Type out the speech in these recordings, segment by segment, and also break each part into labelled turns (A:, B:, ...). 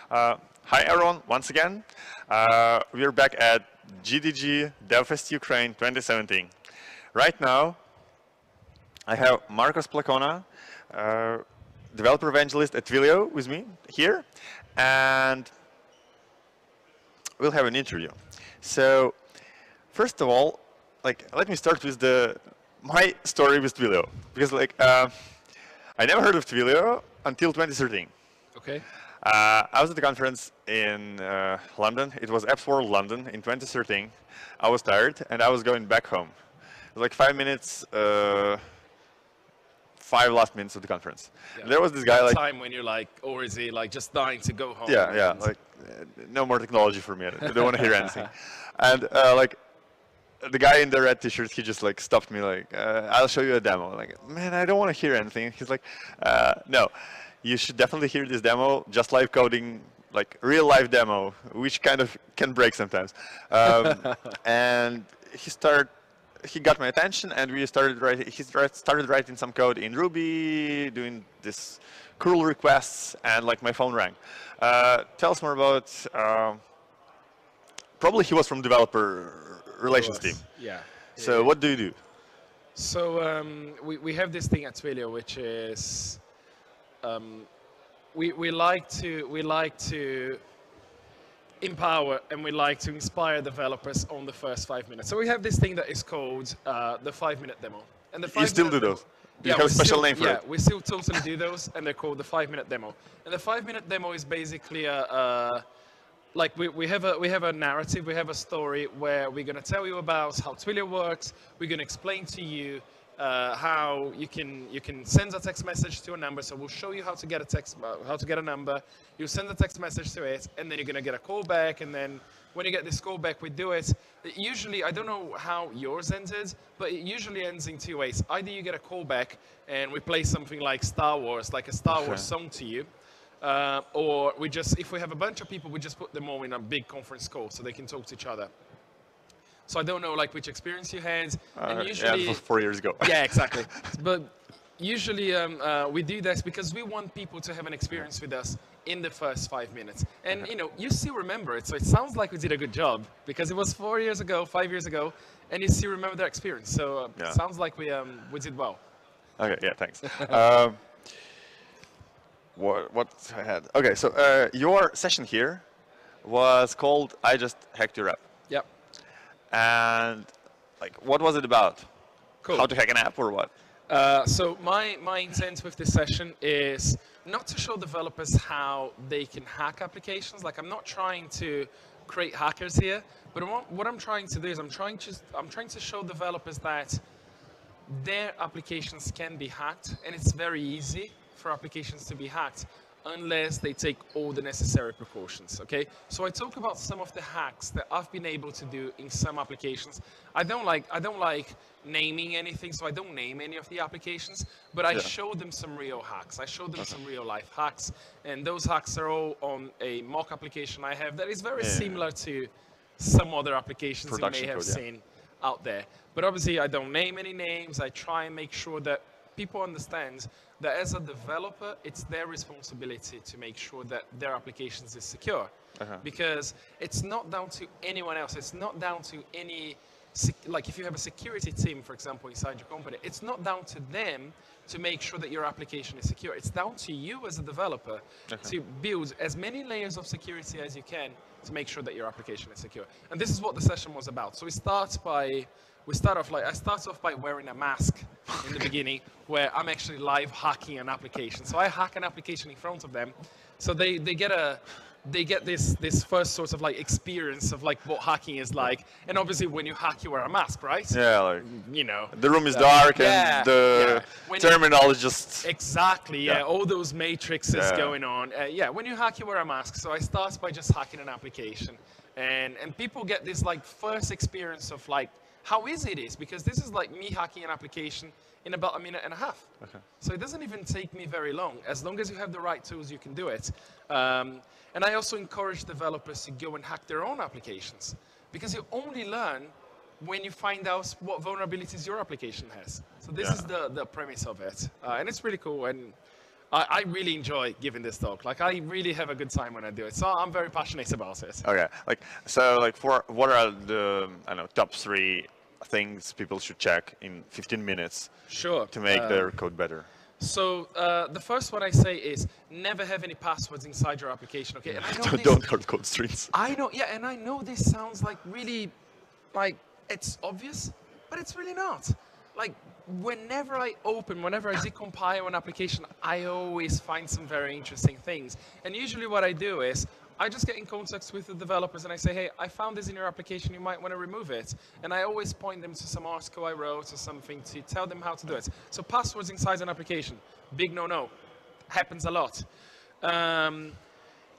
A: Hi everyone, once again. We're back at GDG DevFest Ukraine 2017. Right now, I have Marcos Placona, developer evangelist at Twilio with me here, and we'll have an interview. So, first of all, let me start with my story with Twilio, because I never heard of Twilio until 2013.
B: Okay.
A: I was at the conference in London. It was Apps World London in 2013. I was tired and I was going back home. It was like 5 minutes, 5 last minutes of the conference.
B: Yeah.
A: There was this guy
B: That time when you're like, or is he like just dying to go home?
A: yeah, no more technology for me. I don't want to hear anything. And the guy in the red t-shirt, he just like stopped me like, I'll show you a demo. I'm like, man, I don't want to hear anything. He's like, no. You should definitely hear this demo, just live coding, like real life demo, which kind of can break sometimes. And he got my attention, and we started writing. He started writing some code in Ruby, doing this curl requests, and like my phone rang. Tell us more about. Probably he was from developer relations team.
B: Yeah.
A: So what do you do?
B: So we have this thing at Twilio, which is we like to empower and we like to inspire developers on the first 5 minutes. So we have this thing that is called the 5-minute demo. And the
A: You still do those? You have a special name for it?
B: Yeah, we still totally do those, and they're called the 5-minute demo. And the 5-minute demo is basically like we have a narrative, we have a story where we're going to tell you about how Twilio works. We're going to explain to you how you can send a text message to a number. So we'll show you how to get a number. You send a text message to it, and then you're gonna get a call back. And then when you get this call back, we do it. Usually, I don't know how yours ended, but it usually ends in 2 ways. Either you get a call back, and we play something like Star Wars, like a Star Wars song to you, or if we have a bunch of people, we just put them all in a big conference call so they can talk to each other. So I don't know like which experience you had, and usually
A: yeah, it was 4 years ago.
B: Yeah, exactly. But usually we do this because we want people to have an experience with us in the first 5 minutes, and you still remember it. So it sounds like we did a good job because it was 4 years ago, 5 years ago, and you still remember that experience. So it sounds like we did well.
A: Okay, yeah, thanks. What I had? Okay, so your session here was called "I Just Hacked Your App."
B: Yep.
A: And like, what was it about?
B: Cool.
A: How to hack an app or what?
B: So my intent with this session is not to show developers how they can hack applications. Like I'm not trying to create hackers here, but what I'm trying to do is I'm trying to show developers that their applications can be hacked, and it's very easy for applications to be hacked unless they take all the necessary precautions, okay? So I talk about some of the hacks that I've been able to do in some applications. I don't like naming anything, so I don't name any of the applications, but I show them some real hacks. I show them some real life hacks, and those hacks are all on a mock application I have that is very similar to some other applications
A: Production
B: you may have
A: code,
B: seen out there. But obviously I don't name any names. I try and make sure that people understand that as a developer, it's their responsibility to make sure that their applications is secure. Because it's not down to anyone else. It's not down to any, like if you have a security team, for example, inside your company, it's not down to them to make sure that your application is secure. It's down to you as a developer to build as many layers of security as you can to make sure that your application is secure. And this is what the session was about. So I start off by wearing a mask in the beginning, where I'm actually live hacking an application. So I hack an application in front of them, so they get this first sort of like experience of like what hacking is like. And obviously, when you hack, you wear a mask, right?
A: Yeah, like the room is dark and the terminal is just
B: exactly all those matrices going on. When you hack, you wear a mask. So I start by just hacking an application, and people get this like first experience of like how easy it is, because this is like me hacking an application in about 1.5 minutes. So it doesn't even take me very long. As long as you have the right tools, you can do it. And I also encourage developers to go and hack their own applications, because you only learn when you find out what vulnerabilities your application has. So this is the premise of it. And it's really cool. And I really enjoy giving this talk. Like, I really have a good time when I do it. So I'm very passionate about it.
A: Okay, like for what are the I don't know top 3 things people should check in 15 minutes
B: Sure.
A: to make their code better?
B: So the first one I say is never have any passwords inside your application. Okay, and I know this,
A: Don't hard code streams.
B: I know, yeah, and I know this sounds like really, like it's obvious, but it's really not. Like whenever I decompile an application, I always find some very interesting things. And usually what I do is I just get in contact with the developers and I say, hey, I found this in your application, you might want to remove it. And I always point them to some article I wrote or something to tell them how to do it. So passwords inside an application, big no-no, happens a lot.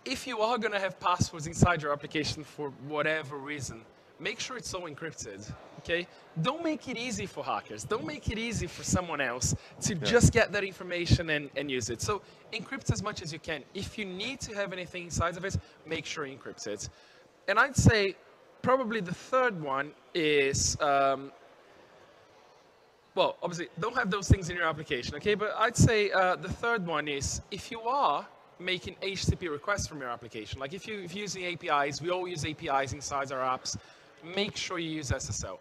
B: If you are going to have passwords inside your application for whatever reason, make sure it's all encrypted, okay? Don't make it easy for hackers. Don't make it easy for someone else to just get that information and use it. So encrypt as much as you can. If you need to have anything inside of it, make sure you encrypt it. And I'd say probably the third one is, well, obviously, don't have those things in your application, okay? But I'd say the third one is if you are making HTTP requests from your application, like if you're using APIs, we all use APIs inside our apps, make sure you use SSL.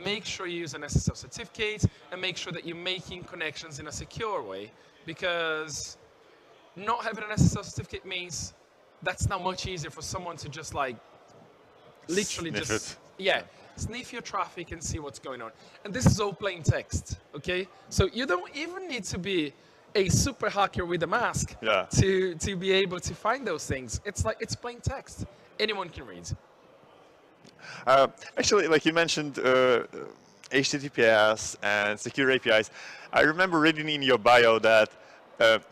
B: Make sure you use an SSL certificate and make sure that you're making connections in a secure way, because not having an SSL certificate means that's now much easier for someone to just like literally sniff your traffic and see what's going on. And this is all plain text, okay? So you don't even need to be a super hacker with a mask to be able to find those things. It's like, it's plain text. Anyone can read.
A: Actually, like you mentioned HTTPS and secure APIs, I remember reading in your bio that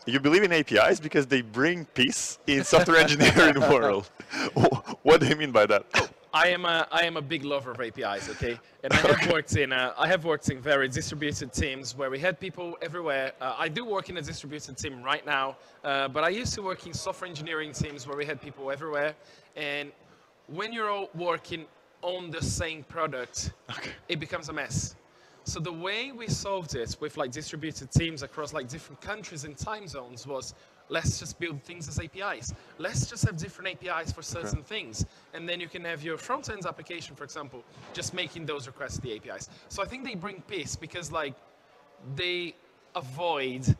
A: you believe in APIs because they bring peace in software engineering world. What do you mean by that?
B: I am a big lover of APIs, okay? And I have worked in very distributed teams where we had people everywhere. I do work in a distributed team right now, but I used to work in software engineering teams where we had people everywhere. And when you're all working on the same product, it becomes a mess. So the way we solved it with like distributed teams across like different countries and time zones was, let's just build things as APIs. Let's just have different APIs for certain things. And then you can have your front-end application, for example, just making those requests to the APIs. So I think they bring peace because like they avoid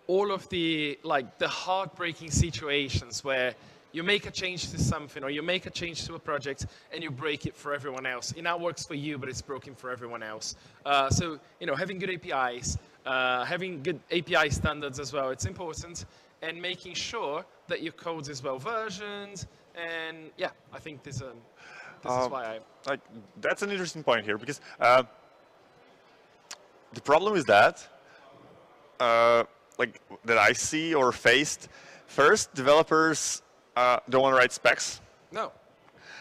B: all of the like the heartbreaking situations where you make a change to something or you make a change to a project and you break it for everyone else. It now works for you, but it's broken for everyone else. So, you know, having good APIs, having good API standards as well, it's important. And making sure that your code is well versioned. And yeah, I think this is why
A: like that's an interesting point here because the problem is that like that I see or faced. First, developers don't want to write specs.
B: No,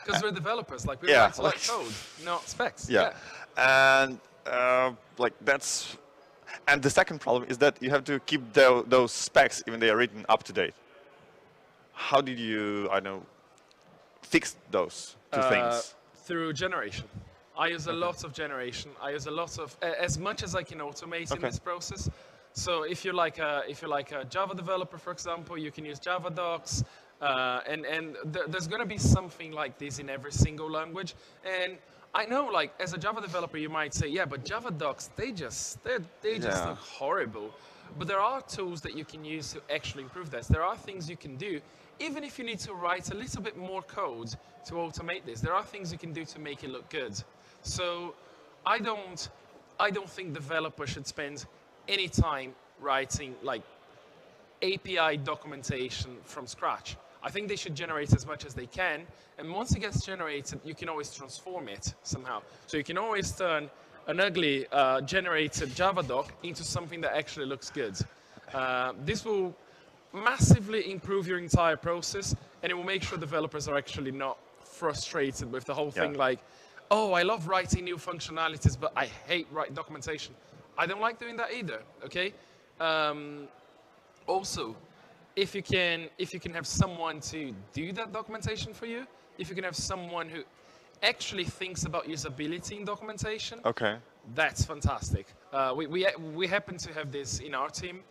B: because we're developers. Like we write like code, not specs.
A: Yeah, and like that's. And the second problem is that you have to keep those specs, even they are written, up to date. How did you, I know, fix those two things?
B: Through generation. I use a lot of generation. I use a lot of, as much as I can automate in this process. So if you're like a Java developer, for example, you can use Java docs, and there's going to be something like this in every single language. And I know, like, as a Java developer, you might say, yeah, but Java docs, they just look horrible. But there are tools that you can use to actually improve this. There are things you can do, even if you need to write a little bit more code to automate this. There are things you can do to make it look good. So I don't think developers should spend any time writing, like, API documentation from scratch. I think they should generate as much as they can, and once it gets generated, you can always transform it somehow. So you can always turn an ugly generated Java doc into something that actually looks good. This will massively improve your entire process, and it will make sure developers are actually not frustrated with the whole thing like, oh, I love writing new functionalities, but I hate writing documentation. I don't like doing that either, okay? Also, if you can have someone to do that documentation for you, if you can have someone who actually thinks about usability in documentation, that's fantastic. We happen to have this in our team,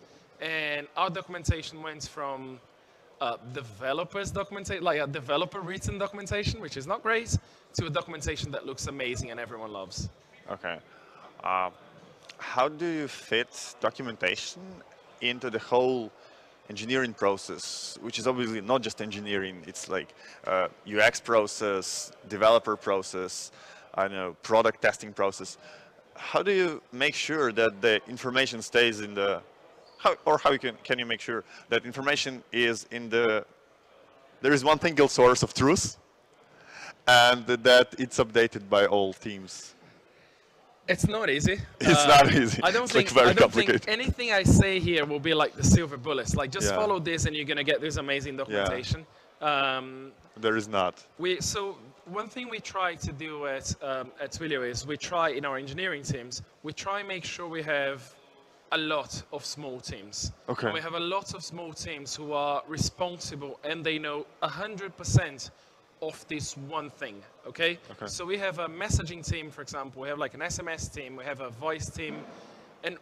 B: and our documentation went from developers documentation, like a developer written documentation, which is not great, to a documentation that looks amazing and everyone loves.
A: Okay. Uh, how do you fit documentation into the whole engineering process, which is obviously not just engineering, it's like UX process, developer process, I don't know, product testing process. How do you make sure that the information stays in the, how can you make sure that information is in the, there is one single source of truth and that it's updated by all teams?
B: It's not easy.
A: It's not easy.
B: I don't
A: It's
B: think
A: like very
B: I don't
A: complicated.
B: think anything I say here will be like the silver bullets. Like just
A: Yeah.
B: follow this and you're gonna get this amazing documentation.
A: There is not.
B: So one thing we try to do at Twilio is we try in our engineering teams, we try and make sure we have a lot of small teams.
A: Okay.
B: And we have a lot of small teams who are responsible and they know 100% of this one thing, okay? So we have a messaging team, for example, we have like an SMS team, we have a voice team, and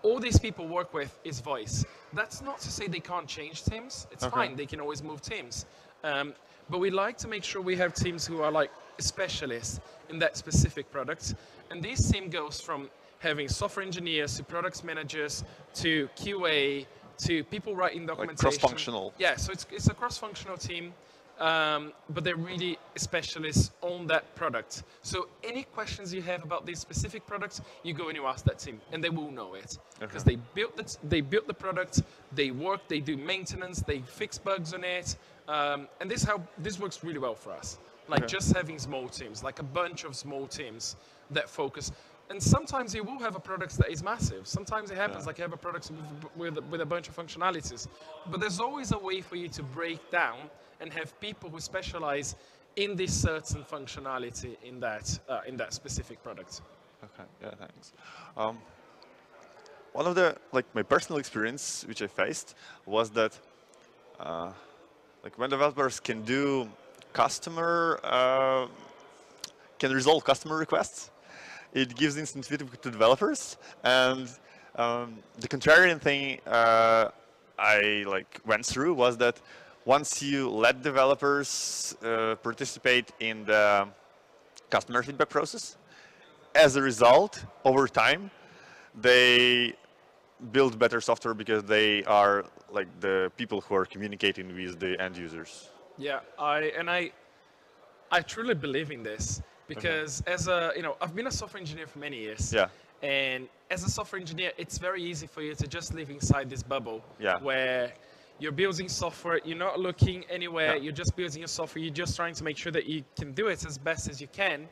B: all these people work with is voice. That's not to say they can't change teams, it's fine, they can always move teams. But we like to make sure we have teams who are like specialists in that specific product. And this team goes from having software engineers to product managers to QA to people writing documentation.
A: Like cross-functional.
B: Yeah, so it's a cross-functional team, but they're really specialists on that product. So any questions you have about this specific product, you go and you ask that team, and they will know it because they built the product, they work, they do maintenance, they fix bugs on it, and this works really well for us. Like just having small teams, like a bunch of small teams that focus. And sometimes you will have a product that is massive. Sometimes it happens, like you have a product with a bunch of functionalities. But there's always a way for you to break down and have people who specialize in this certain functionality in that specific product.
A: Okay, yeah, thanks. One of the, like my personal experience, which I faced, was that like when developers can do can resolve customer requests, it gives instant feedback to developers. And the contrarian thing I like went through was that once you let developers participate in the customer feedback process, as a result, over time, they build better software because they are like the people who are communicating with the end users.
B: Yeah, I truly believe in this because I've been a software engineer for many years.
A: Yeah.
B: And as a software engineer, it's very easy for you to just live inside this bubble where you're building software, you're not looking anywhere, you're just building your software, you're just trying to make sure that you can do it as best as you can,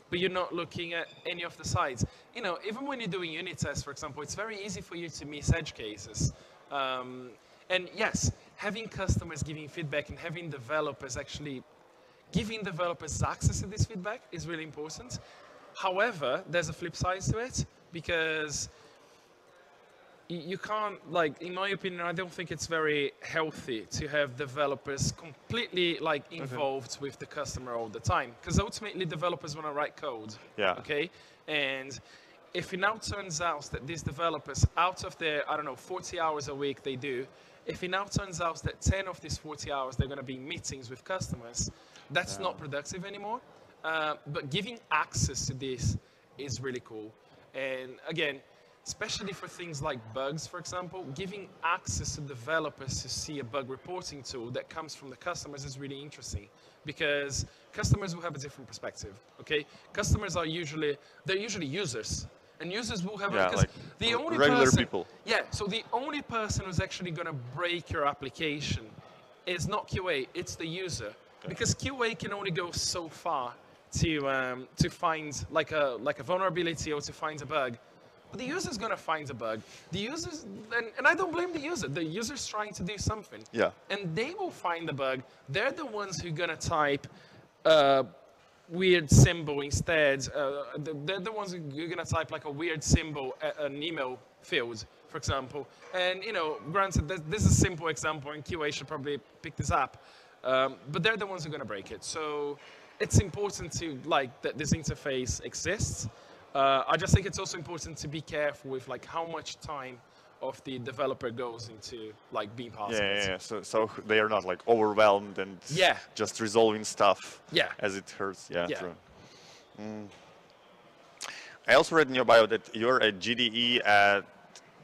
B: but you're not looking at any of the sides. You know, even when you're doing unit tests, for example, it's very easy for you to miss edge cases. And yes, having customers giving feedback and having developers actually giving developers access to this feedback is really important. However, there's a flip side to it because you can't, like, in my opinion, I don't think it's very healthy to have developers completely like involved with the customer all the time, because ultimately developers want to write code.
A: Yeah.
B: Okay. And if it now turns out that these developers, out of their, I don't know, 40 hours a week they do, if it now turns out that 10 of these 40 hours they're going to be in meetings with customers, that's not productive anymore. But giving access to this is really cool. And again, especially for things like bugs, for example, giving access to developers to see a bug reporting tool that comes from the customers is really interesting because customers will have a different perspective, okay? Customers are usually users. And users will have
A: like
B: the only
A: regular
B: person,
A: people.
B: Yeah, so the only person who's actually going to break your application is not QA, it's the user. Because QA can only go so far to find like a vulnerability or to find a bug. But the user's going to find a bug. The users, and I don't blame the user. The user's trying to do something.
A: Yeah.
B: And they will find the bug. They're the ones who are going to type weird symbol instead. They're the ones who are going to type like a weird symbol at an email field, for example. And, you know, granted, this is a simple example, and QA should probably pick this up. But they're the ones who are going to break it. So it's important to, like, that this interface exists. I just think it's also important to be careful with like how much time of the developer goes into like being part of
A: Yeah,
B: it.
A: yeah, yeah. So they are not like overwhelmed and
B: Yeah.
A: just resolving stuff
B: Yeah.
A: as it hurts. Yeah,
B: Yeah.
A: true. I also read in your bio that you're a GDE at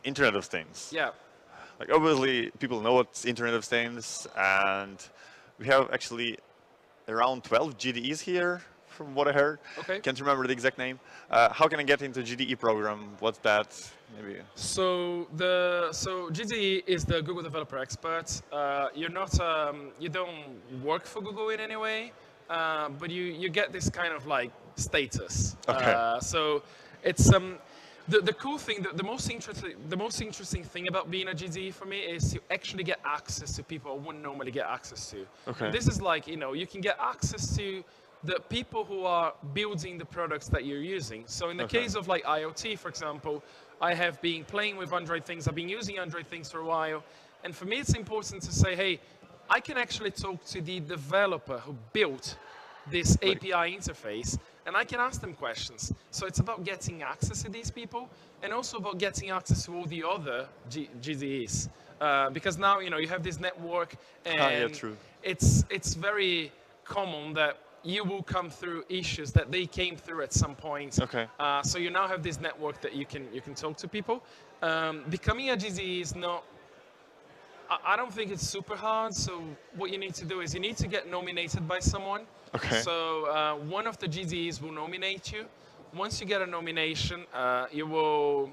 A: Internet of Things.
B: Yeah.
A: Like obviously people know what's Internet of Things, and we have actually around 12 GDEs here, from what I heard.
B: Okay.
A: Can't remember the exact name. How can I get into GDE program? What's that? Maybe.
B: So GDE is the Google Developer Expert. You're not you don't work for Google in any way, but you get this kind of like status.
A: Okay.
B: So it's the cool thing, the most interesting thing about being a GDE for me is you actually get access to people I wouldn't normally get access to.
A: Okay.
B: And this is like, you know, you can get access to the people who are building the products that you're using. So in the
A: Okay.
B: case of like IoT, for example, I have been playing with Android things. I've been using Android things for a while. And for me, it's important to say, hey, I can actually talk to the developer who built this API interface, and I can ask them questions. So it's about getting access to these people, and also about getting access to all the other GDEs. Because now, you know, you have this network, and
A: yeah, true.
B: it's very common that you will come through issues that they came through at some point.
A: Okay.
B: So you now have this network that you can talk to people. Becoming a GDE is not. I don't think it's super hard. So what you need to do is you need to get nominated by someone.
A: Okay.
B: So one of the GDEs will nominate you. Once you get a nomination, you will,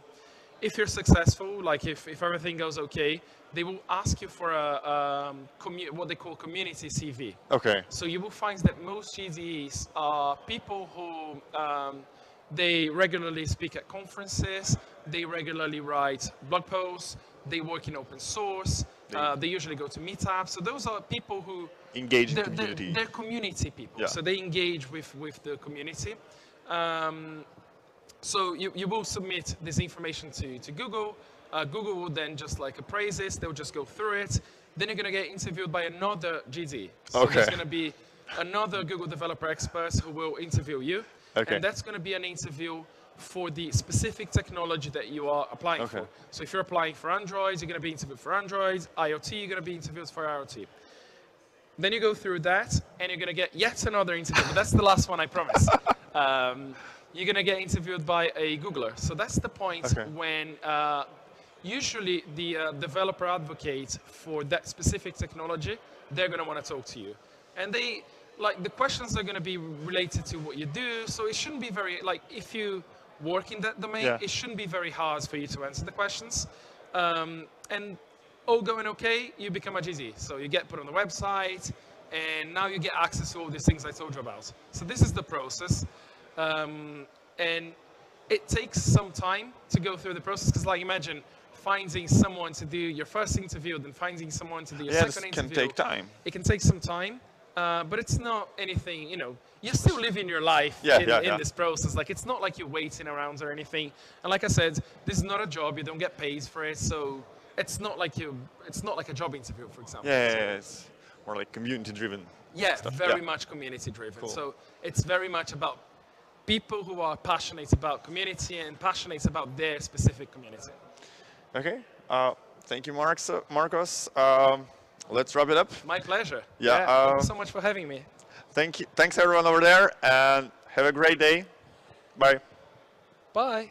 B: if you're successful, like if everything goes okay, they will ask you for a what they call community CV.
A: Okay.
B: So you will find that most GDEs are people who they regularly speak at conferences, they regularly write blog posts, they work in open source, they usually go to meetups. So those are people who
A: Engage in community.
B: They're community people.
A: Yeah.
B: So they engage with the community. So you will submit this information to Google. Google will then just like appraise it. They'll just go through it. Then you're going to get interviewed by another GDE. So
A: Okay.
B: there's going to be another Google Developer Expert who will interview you.
A: Okay.
B: And that's going to be an interview for the specific technology that you are applying
A: Okay.
B: for. So if you're applying for Android, you're going to be interviewed for Android. IoT, you're going to be interviewed for IoT. Then you go through that, and you're going to get yet another interview. But that's the last one, I promise. You're going to get interviewed by a Googler. So that's the point
A: Okay.
B: when usually the developer advocate for that specific technology, they're going to want to talk to you. And they, like, the questions are going to be related to what you do. So it shouldn't be very, like, if you work in that domain,
A: Yeah.
B: it shouldn't be very hard for you to answer the questions. And all going okay, you become a GDE. So you get put on the website, and now you get access to all these things I told you about. So this is the process. And it takes some time to go through the process, because like imagine finding someone to do your first interview, then finding someone to do your
A: Yeah,
B: second
A: this
B: interview.
A: can take time.
B: It can take some time, but it's not anything, you know, you're still living your life
A: Yeah,
B: in,
A: yeah,
B: in
A: yeah.
B: this process. Like, it's not like you're waiting around or anything. And like I said, this is not a job, you don't get paid for it, so it's not like a job interview, for example.
A: Yeah,
B: So-
A: yeah, yeah, it's more like community-driven.
B: yeah,
A: stuff.
B: very
A: Yeah.
B: much community driven.
A: Cool.
B: So it's very much about people who are passionate about community and passionate about their specific community.
A: Okay. Thank you, Marcos. Let's wrap it up.
B: My pleasure.
A: Yeah,
B: Thank you so much for having me.
A: Thank you. Thanks everyone over there, and have a great day. Bye.
B: Bye.